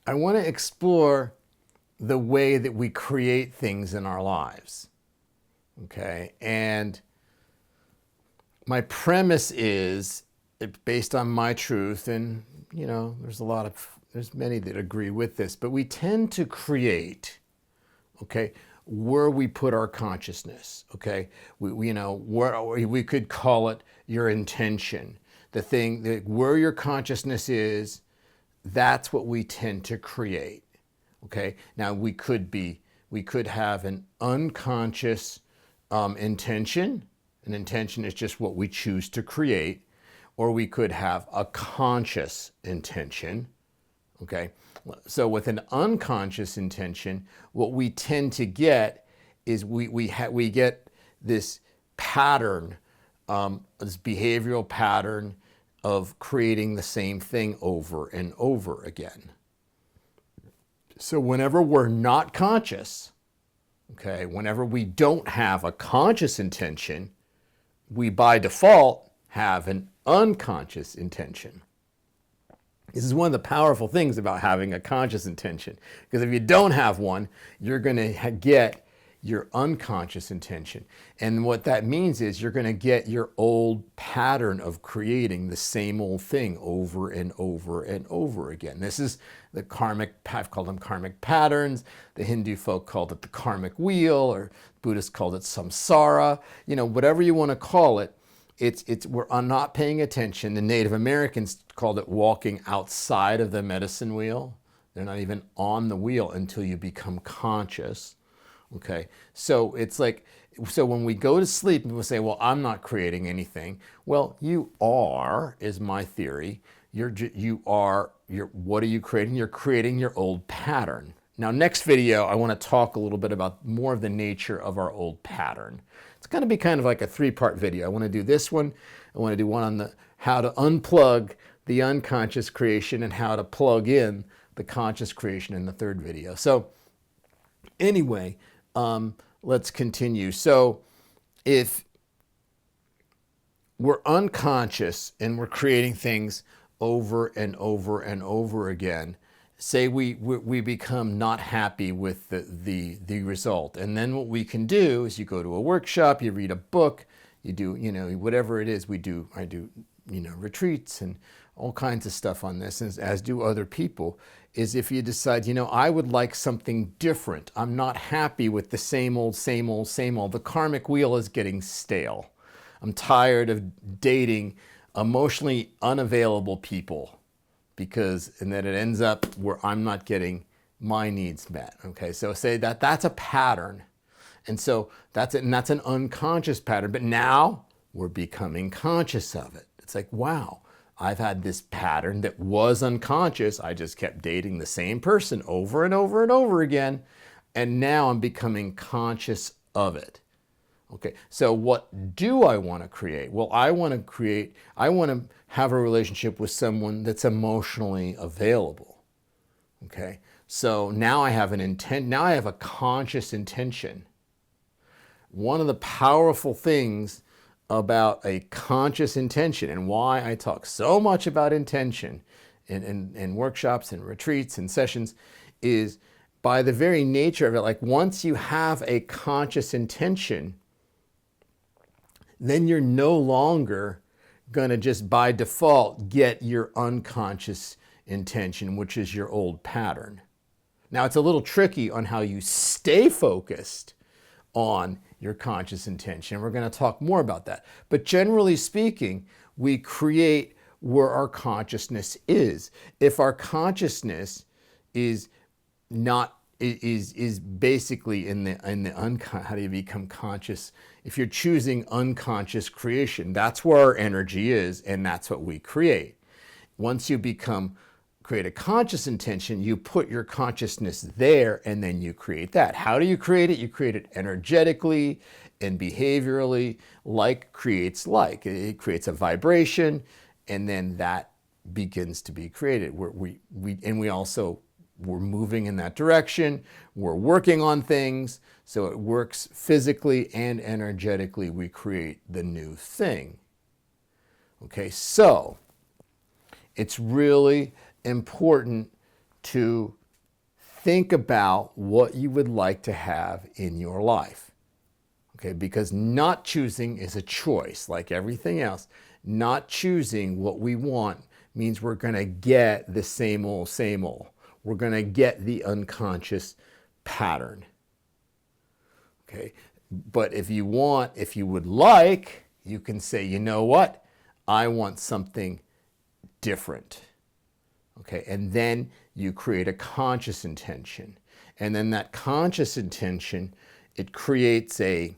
I want to explore the way that we create things in our lives. Okay. And my premise is based on my truth, and there's many that agree with this, but we tend to create, okay, where we put our consciousness. Okay. Where we could call it your intention, the thing that where your consciousness is, that's what we tend to create. Okay. Now we could have an unconscious intention. An intention is just what we choose to create, or we could have a conscious intention. Okay. So with an unconscious intention, what we tend to get is we get this pattern, this behavioral pattern of creating the same thing over and over again. So whenever we're not conscious, okay, whenever we don't have a conscious intention, we by default have an unconscious intention. This is one of the powerful things about having a conscious intention, because if you don't have one, you're going to get your unconscious intention. And what that means is you're going to get your old pattern of creating the same old thing over and over and over again. This is the karmic, I've called them karmic patterns. The Hindu folk called it the karmic wheel, or Buddhists called it samsara. Whatever you want to call it, we're not paying attention. The Native Americans called it walking outside of the medicine wheel. They're not even on the wheel until you become conscious. Okay, so it's like, so when we go to sleep, people say, well, I'm not creating anything. Well, you are, is my theory. What are you creating? You're creating your old pattern. Now, next video, I want to talk a little bit about more of the nature of our old pattern. It's going to be kind of like a 3-part video. I want to do this one. I want to do one on how to unplug the unconscious creation and how to plug in the conscious creation in the 3rd video. So anyway, let's continue. So if we're unconscious and we're creating things over and over and over again, say we become not happy with the result. And then what we can do is you go to a workshop, you read a book, you do, whatever it is I do, retreats and all kinds of stuff on this, as do other people, is if you decide, I would like something different. I'm not happy with the same old, same old, same old. The karmic wheel is getting stale. I'm tired of dating emotionally unavailable people, and then it ends up where I'm not getting my needs met. Okay, so say that's a pattern. And so that's it, and that's an unconscious pattern. But now we're becoming conscious of it. It's like, wow, I've had this pattern that was unconscious. I just kept dating the same person over and over and over again. And now I'm becoming conscious of it. Okay, so what do I want to create? Well, I want to have a relationship with someone that's emotionally available. Okay, so now I have now I have a conscious intention. One of the powerful things about a conscious intention, and why I talk so much about intention in workshops and retreats and sessions, is by the very nature of it. Like, once you have a conscious intention, then you're no longer going to just by default get your unconscious intention, which is your old pattern. Now, it's a little tricky on how you stay focused on your conscious intention. We're going to talk more about that. But generally speaking, we create where our consciousness is. If our consciousness is not is basically in the how do you become conscious? If you're choosing unconscious creation, that's where our energy is, and that's what we create. Once you create a conscious intention, you put your consciousness there, and then you create that. How do you create it? You create it energetically and behaviorally. Like creates like. It creates a vibration, and then that begins to be created. We're moving in that direction. We're working on things. So it works physically and energetically. We create the new thing. Okay, so it's really important to think about what you would like to have in your life. Okay, because not choosing is a choice, like everything else. Not choosing what we want means we're going to get the same old, same old. We're going to get the unconscious pattern. Okay, but if you would like, you can say, you know what? I want something different. Okay, and then you create a conscious intention. And then that conscious intention, it creates a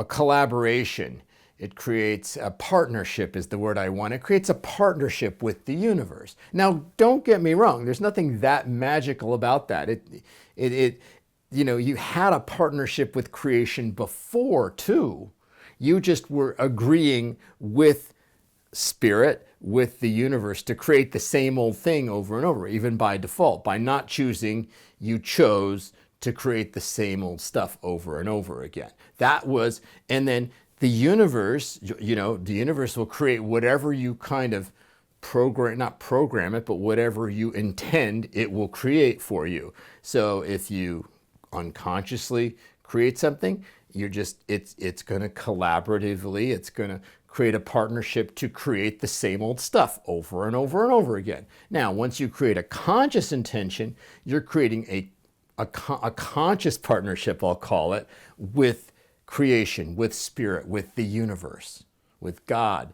collaboration. It creates a partnership is the word I want. It creates a partnership with the universe. Now, don't get me wrong. There's nothing that magical about that. You had a partnership with creation before too. You just were agreeing with spirit, with the universe to create the same old thing over and over, even by default. By not choosing, you chose to create the same old stuff over and over again. And then the universe, the universe will create whatever you kind of not program it, but whatever you intend, it will create for you. So if you unconsciously create something, it's going to collaboratively, it's going to create a partnership to create the same old stuff over and over and over again. Now, once you create a conscious intention, you're creating a conscious partnership, I'll call it, with creation, with spirit, with the universe, with God,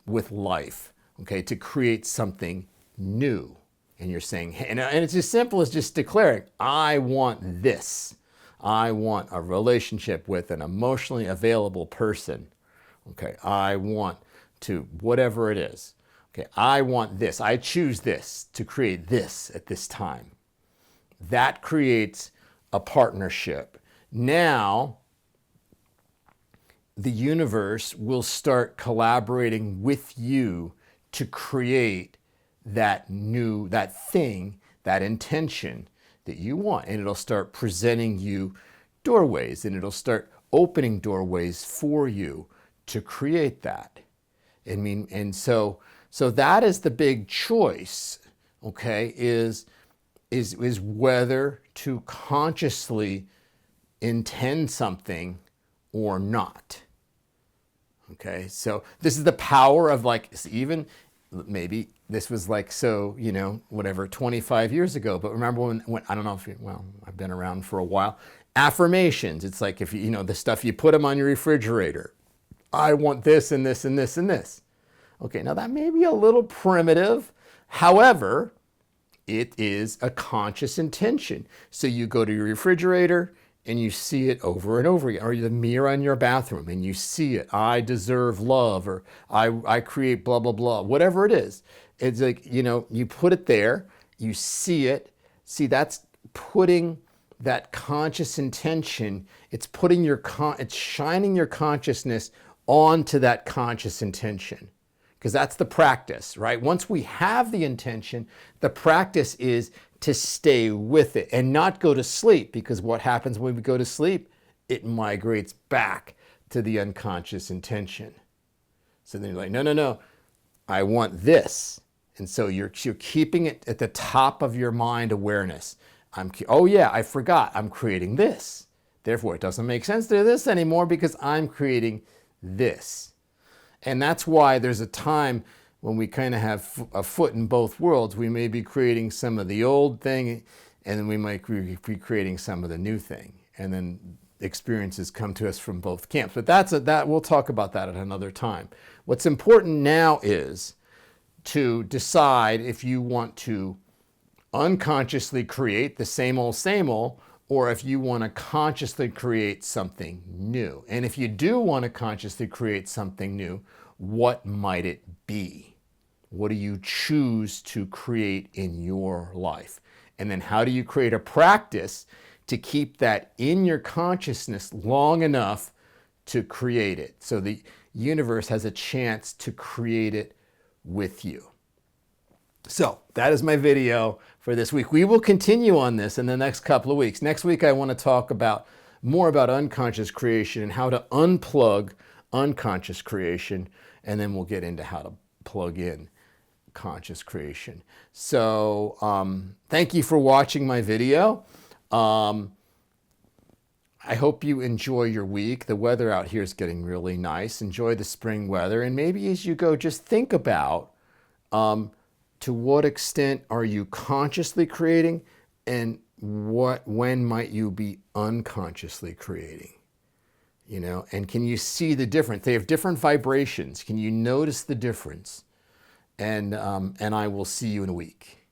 with life, okay, to create something new. And you're saying, and it's as simple as just declaring, I want this. I want a relationship with an emotionally available person. Okay, I want to, whatever it is. Okay, I want this. I choose this to create this at this time. That creates a partnership. Now, the universe will start collaborating with you to create that thing, that intention that you want. And it'll start presenting you doorways, and it'll start opening doorways for you to create that. So that is the big choice, okay, is whether to consciously intend something or not. Okay, so this is the power of even maybe this was 25 years ago, but remember when I don't know if I've been around for a while. Affirmations, it's like if the stuff you put them on your refrigerator. I want this and this and this and this. Okay, now that may be a little primitive. However, it is a conscious intention. So you go to your refrigerator and you see it over and over again, or the mirror in your bathroom and you see it. I deserve love, or I create blah, blah, blah, whatever it is. It's like, you put it there, you see it. See, that's putting that conscious intention. It's putting it's shining your consciousness onto that conscious intention. Because that's the practice, right? Once we have the intention, the practice is to stay with it and not go to sleep, because what happens when we go to sleep? It migrates back to the unconscious intention. So then you're like, no, I want this. And so you're keeping it at the top of your mind awareness. Oh yeah, I forgot, I'm creating this. Therefore, it doesn't make sense to do this anymore because I'm creating this. And that's why there's a time when we kind of have a foot in both worlds. We may be creating some of the old thing, and then we might be creating some of the new thing. And then experiences come to us from both camps. But we'll talk about that at another time. What's important now is to decide if you want to unconsciously create the same old, or if you want to consciously create something new. And if you do want to consciously create something new, what might it be? What do you choose to create in your life? And then how do you create a practice to keep that in your consciousness long enough to create it, so the universe has a chance to create it with you? So that is my video for this week. We will continue on this in the next couple of weeks. Next week, I want to talk more about unconscious creation and how to unplug unconscious creation. And then we'll get into how to plug in conscious creation. So thank you for watching my video. I hope you enjoy your week. The weather out here is getting really nice. Enjoy the spring weather. And maybe as you go, just think about to what extent are you consciously creating, and when might you be unconsciously creating? You know, and can you see the difference? They have different vibrations. Can you notice the difference? And I will see you in a week.